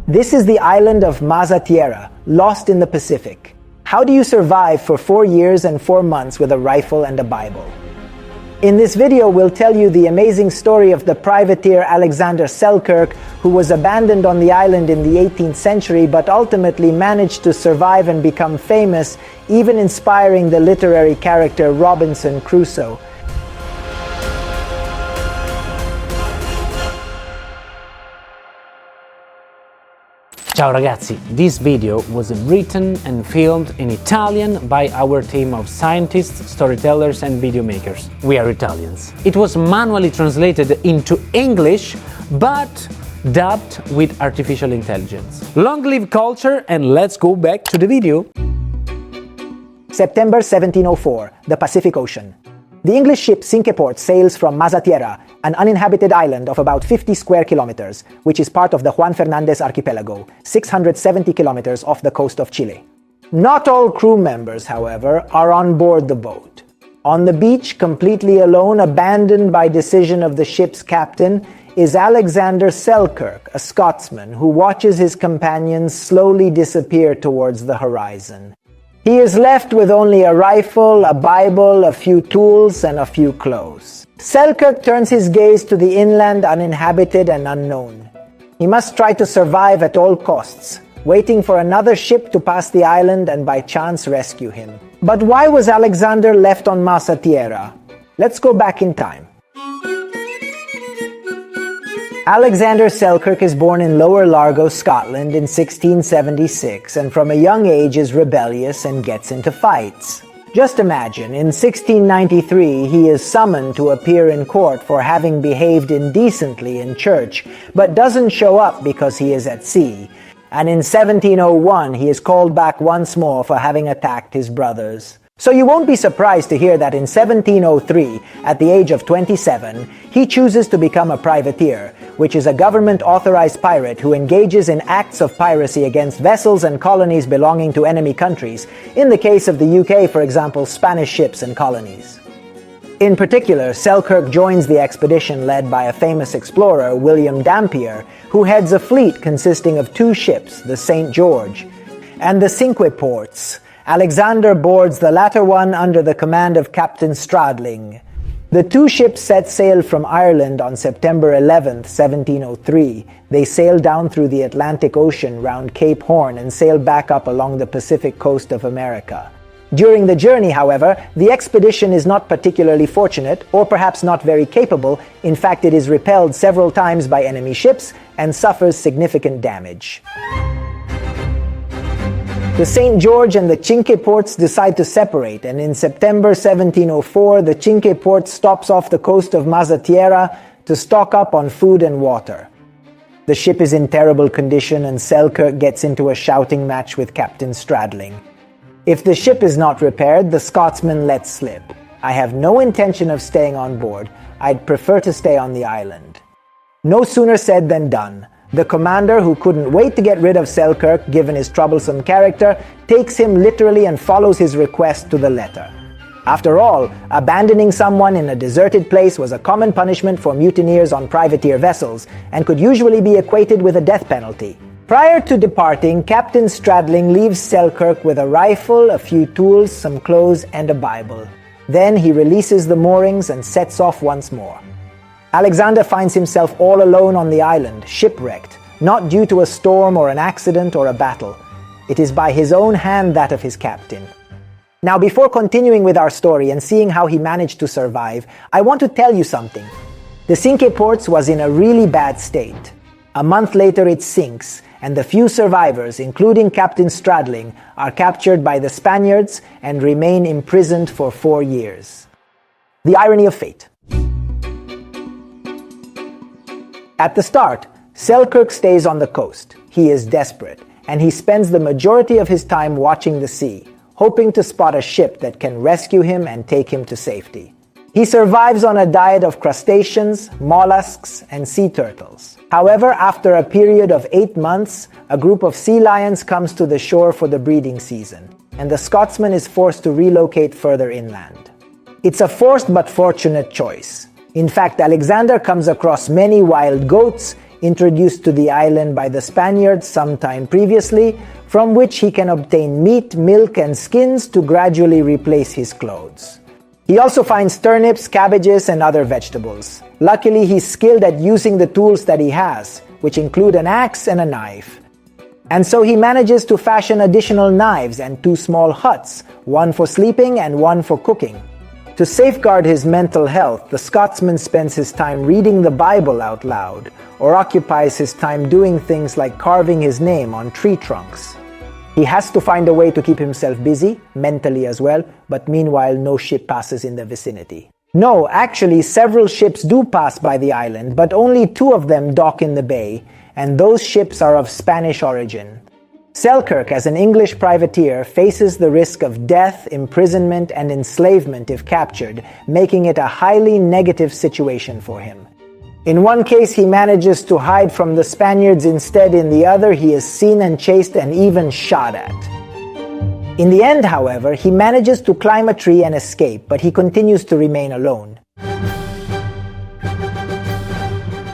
This is the island of Tierra, lost in the Pacific. How do you survive for 4 years and 4 months with a rifle and a Bible? In this video, we'll tell you the amazing story of the privateer Alexander Selkirk, who was abandoned on the island in the 18th century but ultimately managed to survive and become famous, even inspiring the literary character Robinson Crusoe. Ciao ragazzi, this video was written and filmed in Italian by our team of scientists, storytellers and video makers. We are Italians. It was manually translated into English, but dubbed with artificial intelligence. Long live culture, and let's go back to the video. September 1704, the Pacific Ocean. The English ship Cinque Ports sails from Tierra, an uninhabited island of about 50 square kilometers, which is part of the Juan Fernández archipelago, 670 kilometers off the coast of Chile. Not all crew members, however, are on board the boat. On the beach, completely alone, abandoned by decision of the ship's captain, is Alexander Selkirk, a Scotsman who watches his companions slowly disappear towards the horizon. He is left with only a rifle, a Bible, a few tools, and a few clothes. Selkirk turns his gaze to the inland, uninhabited and unknown. He must try to survive at all costs, waiting for another ship to pass the island and by chance rescue him. But why was Alexander left on Tierra? Let's go back in time. Alexander Selkirk is born in Lower Largo, Scotland in 1676, and from a young age is rebellious and gets into fights. Just imagine, in 1693 he is summoned to appear in court for having behaved indecently in church, but doesn't show up because he is at sea. And in 1701 he is called back once more for having attacked his brothers. So you won't be surprised to hear that in 1703, at the age of 27, he chooses to become a privateer, which is a government-authorized pirate who engages in acts of piracy against vessels and colonies belonging to enemy countries, in the case of the UK, for example, Spanish ships and colonies. In particular, Selkirk joins the expedition led by a famous explorer, William Dampier, who heads a fleet consisting of 2 ships, the St. George and the Cinque Ports. Alexander boards the latter one under the command of Captain Stradling. The 2 ships set sail from Ireland on September 11, 1703. They sail down through the Atlantic Ocean round Cape Horn and sail back up along the Pacific coast of America. During the journey, however, the expedition is not particularly fortunate, or perhaps not very capable. In fact, it is repelled several times by enemy ships and suffers significant damage. The St. George and the Cinque Ports decide to separate, and in September 1704, the Cinque Ports stops off the coast of Tierra to stock up on food and water. The ship is in terrible condition, and Selkirk gets into a shouting match with Captain Stradling. If the ship is not repaired, the Scotsman lets slip. "I have no intention of staying on board. I'd prefer to stay on the island." No sooner said than done. The commander, who couldn't wait to get rid of Selkirk given his troublesome character, takes him literally and follows his request to the letter. After all, abandoning someone in a deserted place was a common punishment for mutineers on privateer vessels and could usually be equated with a death penalty. Prior to departing, Captain Stradling leaves Selkirk with a rifle, a few tools, some clothes, and a Bible. Then he releases the moorings and sets off once more. Alexander finds himself all alone on the island, shipwrecked, not due to a storm or an accident or a battle. It is by his own hand, that of his captain. Now, before continuing with our story and seeing how he managed to survive, I want to tell you something. The Cinque Ports was in a really bad state. A month later it sinks, and the few survivors, including Captain Stradling, are captured by the Spaniards and remain imprisoned for 4 years. The irony of fate. At the start, Selkirk stays on the coast. He is desperate, and he spends the majority of his time watching the sea, hoping to spot a ship that can rescue him and take him to safety. He survives on a diet of crustaceans, mollusks, and sea turtles. However, after a period of 8 months, a group of sea lions comes to the shore for the breeding season, and the Scotsman is forced to relocate further inland. It's a forced but fortunate choice. In fact, Alexander comes across many wild goats, introduced to the island by the Spaniards sometime previously, from which he can obtain meat, milk, and skins to gradually replace his clothes. He also finds turnips, cabbages, and other vegetables. Luckily, he's skilled at using the tools that he has, which include an axe and a knife. And so he manages to fashion additional knives and 2 small huts, one for sleeping and one for cooking. To safeguard his mental health, the Scotsman spends his time reading the Bible out loud, or occupies his time doing things like carving his name on tree trunks. He has to find a way to keep himself busy, mentally as well, but meanwhile no ship passes in the vicinity. No, actually several ships do pass by the island, but only 2 of them dock in the bay, and those ships are of Spanish origin. Selkirk, as an English privateer, faces the risk of death, imprisonment, and enslavement if captured, making it a highly negative situation for him. In one case, he manages to hide from the Spaniards. Instead, in the other, he is seen and chased and even shot at. In the end, however, he manages to climb a tree and escape, but he continues to remain alone.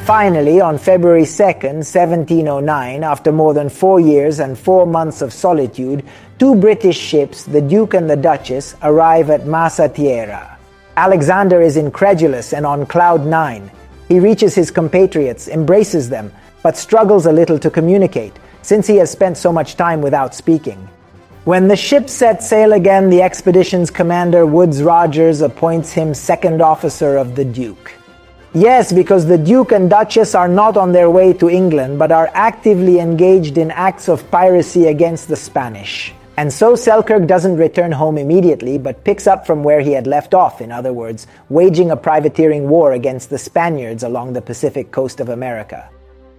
Finally, on February 2nd, 1709, after more than 4 years and 4 months of solitude, 2 British ships, the Duke and the Duchess, arrive at Tierra. Alexander is incredulous and on cloud 9. He reaches his compatriots, embraces them, but struggles a little to communicate, since he has spent so much time without speaking. When the ship set sail again, the expedition's commander, Woodes Rogers, appoints him second officer of the Duke. Yes, because the Duke and Duchess are not on their way to England, but are actively engaged in acts of piracy against the Spanish. And so Selkirk doesn't return home immediately, but picks up from where he had left off, in other words, waging a privateering war against the Spaniards along the Pacific coast of America.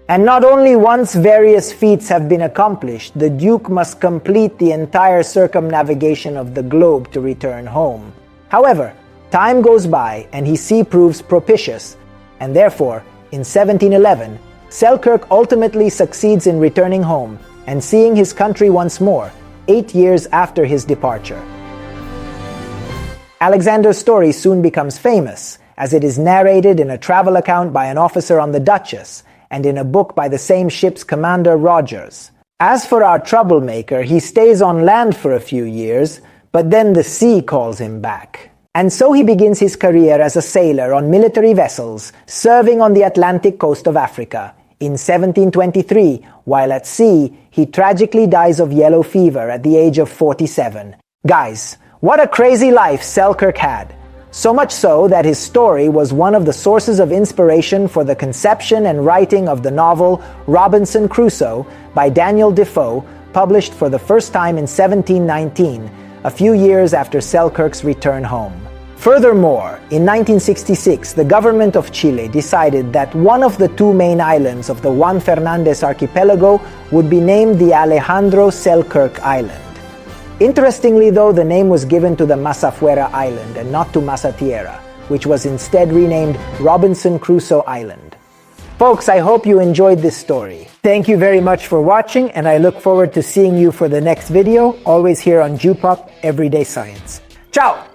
And not only once various feats have been accomplished, the Duke must complete the entire circumnavigation of the globe to return home. However, time goes by and his sea proves propitious, and therefore, in 1711, Selkirk ultimately succeeds in returning home and seeing his country once more, 8 years after his departure. Alexander's story soon becomes famous, as it is narrated in a travel account by an officer on the Duchess, and in a book by the same ship's commander, Rogers. As for our troublemaker, he stays on land for a few years, but then the sea calls him back. And so he begins his career as a sailor on military vessels, serving on the Atlantic coast of Africa. In 1723, while at sea, he tragically dies of yellow fever at the age of 47. Guys, what a crazy life Selkirk had! So much so that his story was one of the sources of inspiration for the conception and writing of the novel Robinson Crusoe by Daniel Defoe, published for the first time in 1719, a few years after Selkirk's return home. Furthermore, in 1966, the government of Chile decided that one of the 2 main islands of the Juan Fernández archipelago would be named the Alexander Selkirk Island. Interestingly though, the name was given to the Masafuera Island and not to Tierra, which was instead renamed Robinson Crusoe Island. Folks, I hope you enjoyed this story. Thank you very much for watching, and I look forward to seeing you for the next video, always here on Geopop Everyday Science. Ciao!